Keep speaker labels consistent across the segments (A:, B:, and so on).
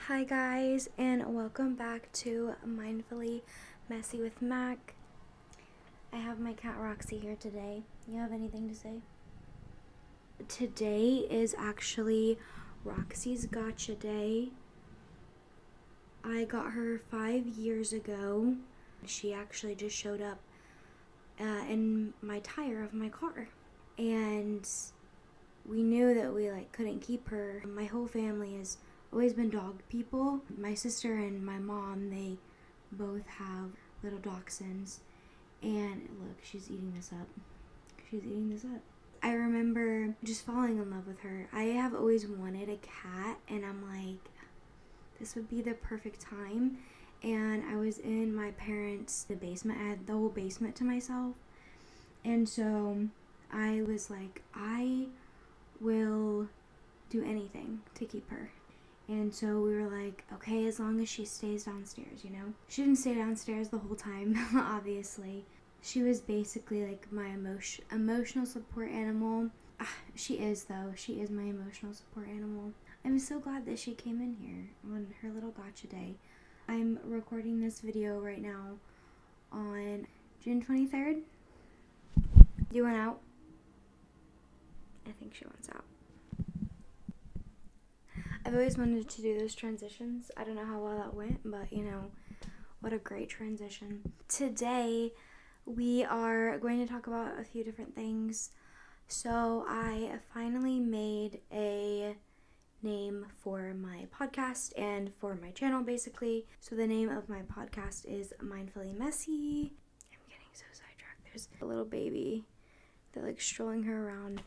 A: Hi guys, and welcome back to Mindfully Messy with Mac. I have my cat Roxy here today. You have anything to say? Today is actually Roxy's gotcha day. I got her 5 years ago. She actually just showed up in my tire of my car. And we knew that we couldn't keep her. My whole family has always been dog people. My sister and my mom, they both have little dachshunds. And look, she's eating this up. I remember just falling in love with her. I have always wanted a cat, and I'm like, this would be the perfect time. And I was in my parents' basement. I had the whole basement to myself. And so I was like, I will do anything to keep her. And so we were like, okay, as long as she stays downstairs, you know? She didn't stay downstairs the whole time, obviously. She was basically like my emotional support animal. She is, though. She is my emotional support animal. I'm so glad that she came in here on her little gotcha day. I'm recording this video right now on June 23rd. You went out? I think she wants out. I've always wanted to do those transitions. I don't know how well that went, but you know, what a great transition. Today, we are going to talk about a few different things. So I finally made a name for my podcast and for my channel, basically. So the name of my podcast is Mindfully Messy. I'm getting so sidetracked. There's a little baby. They're strolling her around.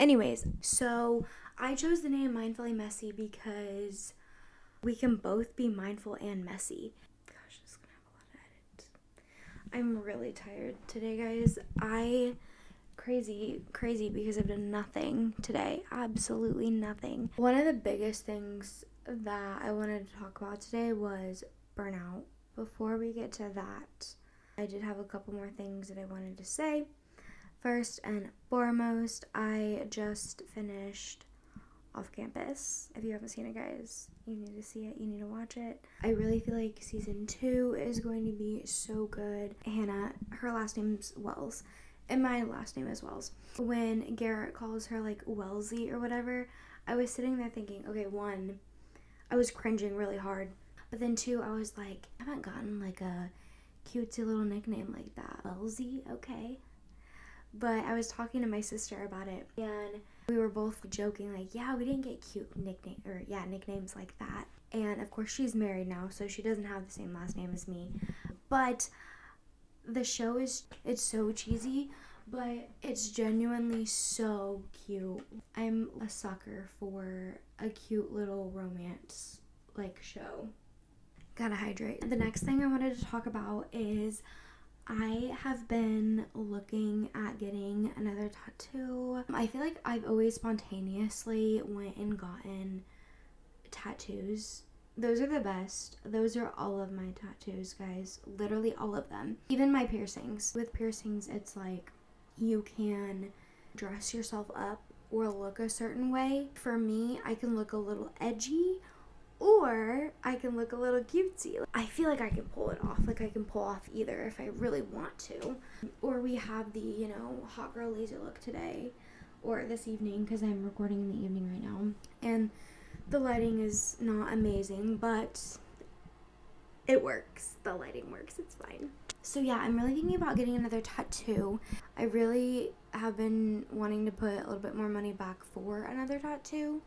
A: Anyways, so I chose the name Mindfully Messy because we can both be mindful and messy. Gosh, this is gonna have a lot of edits. I'm really tired today, guys. Crazy because I've done nothing today. Absolutely nothing. One of the biggest things that I wanted to talk about today was burnout. Before we get to that, I did have a couple more things that I wanted to say. First and foremost, I just finished Off Campus. If you haven't seen it, guys, you need to see it. You need to watch it. I really feel like season 2 is going to be so good. Hannah, her last name's Wells, and my last name is Wells. When Garrett calls her Wellesley or whatever, I was sitting there thinking, okay, 1, I was cringing really hard. But then 2, I was like, I haven't gotten a cutesy little nickname like that. Wellesley, okay. But I was talking to my sister about it, and we were both joking, yeah, we didn't get cute nicknames like that. And of course, she's married now, so she doesn't have the same last name as me. But the show it's so cheesy, but it's genuinely so cute. I'm a sucker for a cute little romance show. Gotta hydrate. The next thing I wanted to talk about is I have been looking at getting another tattoo. I feel like I've always spontaneously went and gotten tattoos. Those are the best. Those are all of my tattoos, guys. Literally all of them. Even my piercings. With piercings, it's you can dress yourself up or look a certain way. For me, I can look a little edgy, or I can look a little cutesy. I feel like I can pull it off. I can pull off either if I really want to. Or we have the, hot girl laser look today. Or this evening, because I'm recording in the evening right now. And the lighting is not amazing, but it works. The lighting works. It's fine. So yeah, I'm really thinking about getting another tattoo. I really have been wanting to put a little bit more money back for another tattoo.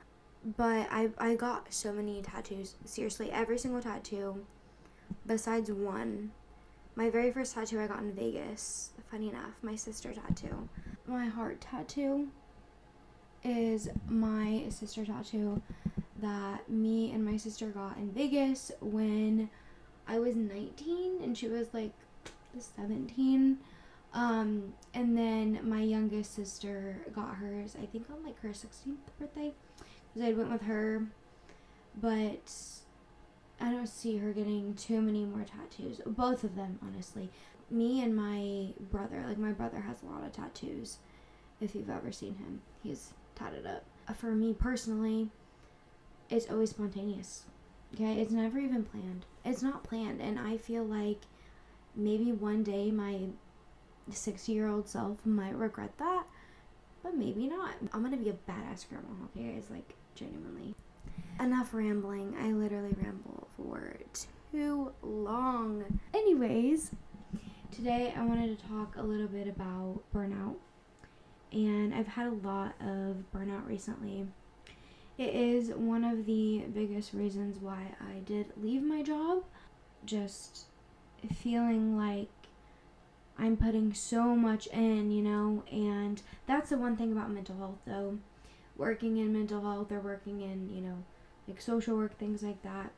A: But I got so many tattoos. Seriously, every single tattoo besides one. My very first tattoo I got in Vegas. Funny enough, my sister tattoo. My heart tattoo is my sister tattoo that me and my sister got in Vegas when I was 19 and she was 17. And then my youngest sister got hers, I think on her 16th birthday. I went with her, but I don't see her getting too many more tattoos. Both of them, honestly. Me and my brother, my brother has a lot of tattoos. If you've ever seen him, he's tatted up. For me personally, it's always spontaneous. Okay, it's never even planned. It's not planned, and I feel like maybe one day my 60-year-old self might regret that, but maybe not. I'm gonna be a badass grandma, okay guys, like genuinely. Enough rambling. I literally ramble for too long. Anyways, today I wanted to talk a little bit about burnout, and I've had a lot of burnout recently. It is one of the biggest reasons why I did leave my job. Just feeling like I'm putting so much in, and that's the one thing about mental health though. Working in mental health or working in, like social work, things like that,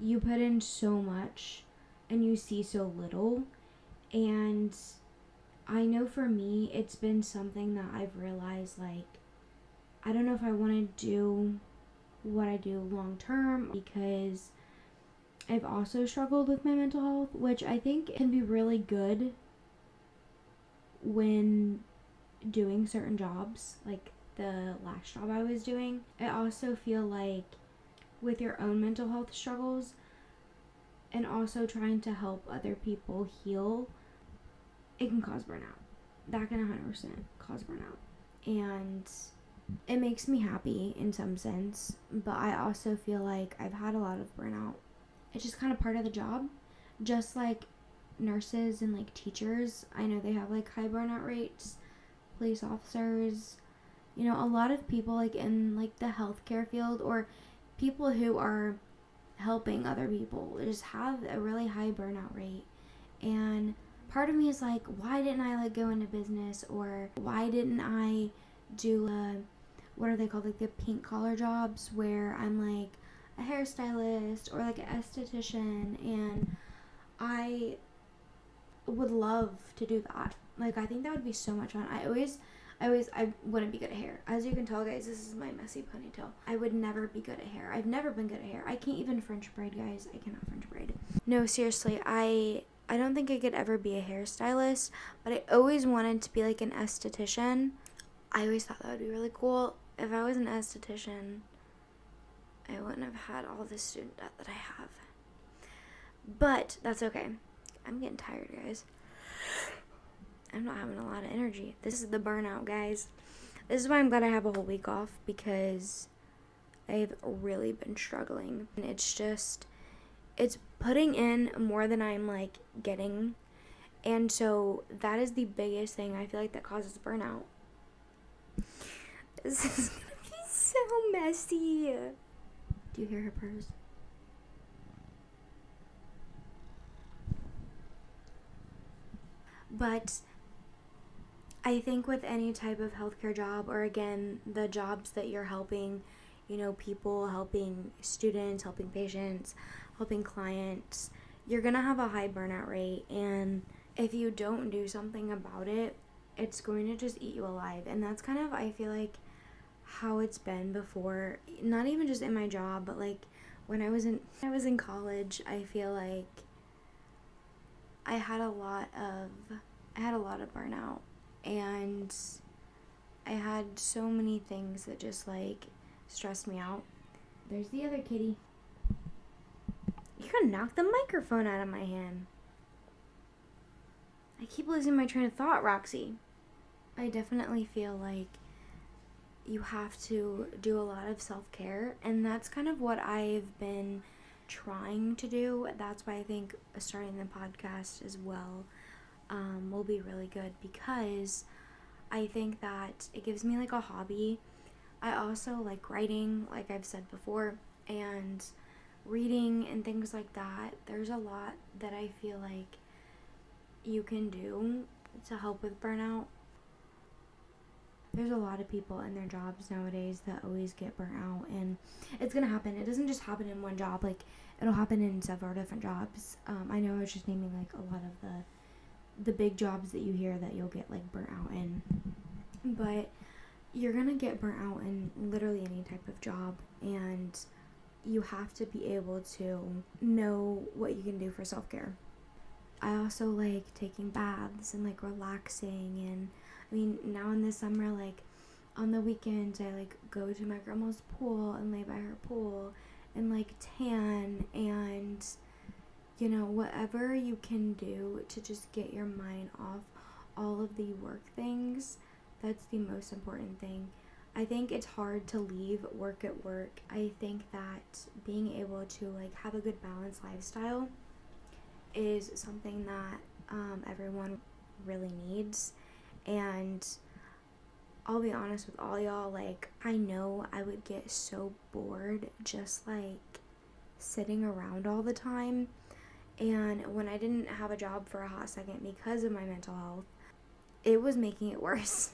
A: you put in so much and you see so little. And I know for me, it's been something that I've realized, like, I don't know if I want to do what I do long term, because I've also struggled with my mental health, which I think can be really good when doing certain jobs, like the last job I was doing. I also feel like with your own mental health struggles and also trying to help other people heal, it can cause burnout. That can 100% cause burnout. And it makes me happy in some sense, but I also feel like I've had a lot of burnout. It's just kind of part of the job. Just like nurses and like teachers, I know they have like high burnout rates. Police officers, a lot of people like in like the healthcare field or people who are helping other people just have a really high burnout rate. And part of me is like, why didn't I like go into business, or why didn't I do what are they called, like the pink collar jobs where I'm like a hairstylist or like an esthetician, and I would love to do that. Like, I think that would be so much fun. I wouldn't be good at hair. As you can tell, guys, this is my messy ponytail. I would never be good at hair. I've never been good at hair. I can't even French braid, guys. I cannot French braid. No, seriously, I don't think I could ever be a hairstylist, but I always wanted to be like an esthetician. I always thought that would be really cool. If I was an esthetician, I wouldn't have had all this student debt that I have. But that's okay. I'm getting tired, guys. I'm not having a lot of energy. This is the burnout, guys. This is why I'm glad I have a whole week off, because I've really been struggling. And it's putting in more than I'm like getting. And so that is the biggest thing I feel like that causes burnout. This is gonna be so messy. Do you hear her purrs? But I think with any type of healthcare job, or again, the jobs that you're helping, people, helping students, helping patients, helping clients, you're gonna have a high burnout rate. And if you don't do something about it, it's going to just eat you alive. And that's kind of, I feel like, how it's been before, not even just in my job, but like when I was in college. I feel like I had a lot of burnout, and I had so many things that just like stressed me out. There's the other kitty. You're gonna knock the microphone out of my hand. I keep losing my train of thought, Roxy. I definitely feel like you have to do a lot of self-care, and that's kind of what I've been trying to do. That's why I think starting the podcast as well will be really good, because I think that it gives me like a hobby. I also like writing, like I've said before, and reading and things like that. There's a lot that I feel like you can do to help with burnout. There's a lot of people in their jobs nowadays that always get burnt out, and it's gonna happen. It doesn't just happen in one job, like it'll happen in several different jobs. I know I was just naming like a lot of the big jobs that you hear that you'll get like burnt out in, but you're gonna get burnt out in literally any type of job, and you have to be able to know what you can do for self-care. I also like taking baths and like relaxing, and I mean, now in the summer, like on the weekends, I like go to my grandma's pool and lay by her pool and like tan whatever you can do to just get your mind off all of the work things, that's the most important thing. I think it's hard to leave work at work. I think that being able to have a good balanced lifestyle is something that everyone really needs. And I'll be honest with all y'all, I know I would get so bored just sitting around all the time. And when I didn't have a job for a hot second because of my mental health, it was making it worse.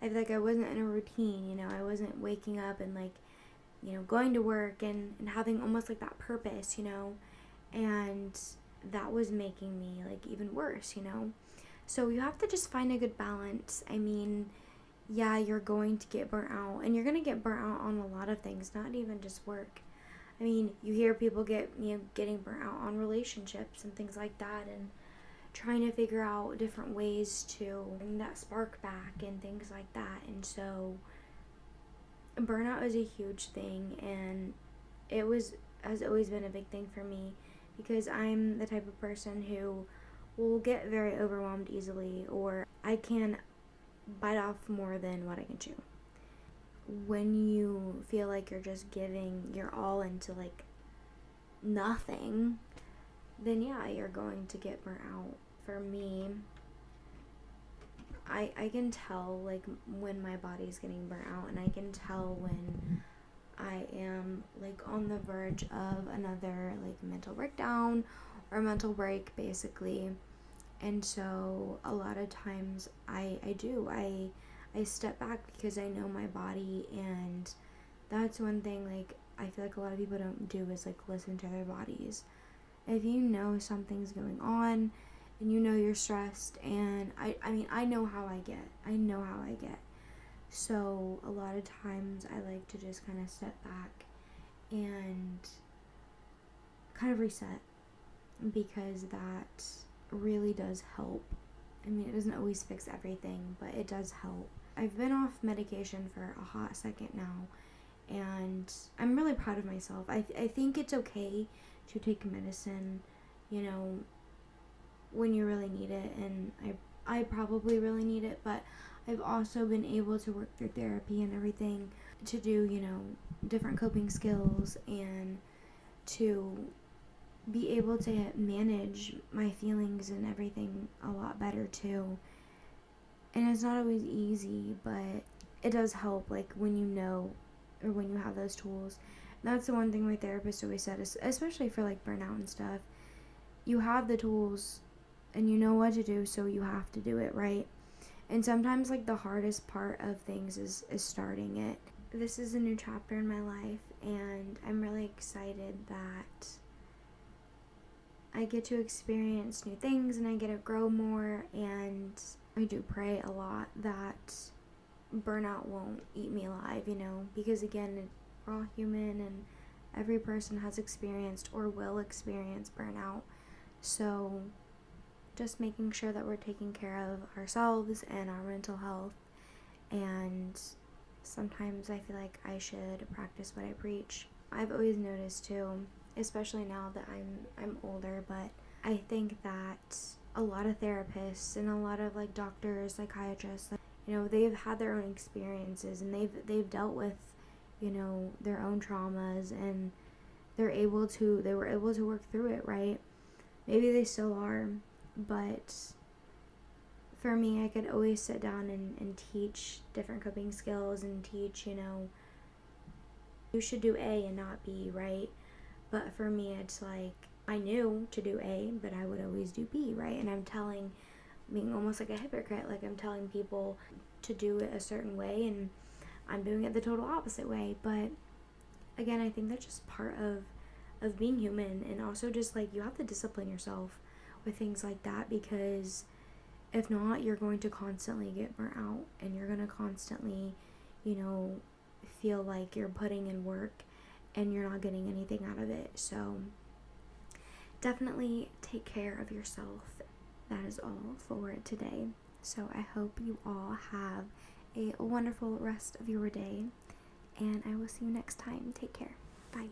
A: I feel like I wasn't in a routine, I wasn't waking up and going to work and having almost that purpose, and that was making me even worse, So you have to just find a good balance. I mean, yeah, you're going to get burnt out, and you're going to get burnt out on a lot of things, not even just work. I mean, you hear people getting burnt out on relationships and things like that, and trying to figure out different ways to bring that spark back and things like that. And so burnout is a huge thing, and has always been a big thing for me, because I'm the type of person who will get very overwhelmed easily, or I can bite off more than what I can chew. When you feel like you're just giving your all into nothing, then yeah, you're going to get burnt out. For me, I can tell when my body's getting burnt out, and I can tell when I am on the verge of another mental breakdown or mental break, basically. And so a lot of times I step back because I know my body, and that's one thing I feel like a lot of people don't do is listen to their bodies. If you know something's going on and you're stressed, and I know how I get. So a lot of times I like to just kind of step back and kind of reset, because that really does help. I mean, it doesn't always fix everything, but it does help. I've been off medication for a hot second now, and I'm really proud of myself. I think it's okay to take medicine, when you really need it, and I probably really need it, but I've also been able to work through therapy and everything to do, different coping skills, and to be able to manage my feelings and everything a lot better too. And it's not always easy, but it does help when or when you have those tools. And that's the one thing my therapist always said, especially for burnout and stuff. You have the tools and you know what to do, so you have to do it, right? And sometimes the hardest part of things is starting it. This is a new chapter in my life, and I'm really excited that I get to experience new things and I get to grow more. And I do pray a lot that burnout won't eat me alive, because again, we're all human, and every person has experienced or will experience burnout. So just making sure that we're taking care of ourselves and our mental health. And sometimes I feel like I should practice what I preach. I've always noticed too, especially now that I'm older, but I think that a lot of therapists and a lot of doctors, psychiatrists, they've had their own experiences, and they've dealt with their own traumas, and they were able to work through it, right? Maybe they still are, but for me, I could always sit down and teach different coping skills, and teach, you should do A and not B, right? But for me, it's I knew to do A, but I would always do B, right? And I'm being almost like a hypocrite, I'm telling people to do it a certain way, and I'm doing it the total opposite way. But again, I think that's just part of being human, and also just you have to discipline yourself with things like that, because if not, you're going to constantly get burnt out, and you're going to constantly, feel like you're putting in work and you're not getting anything out of it. So definitely take care of yourself. That is all for today. So I hope you all have a wonderful rest of your day, and I will see you next time. Take care. Bye.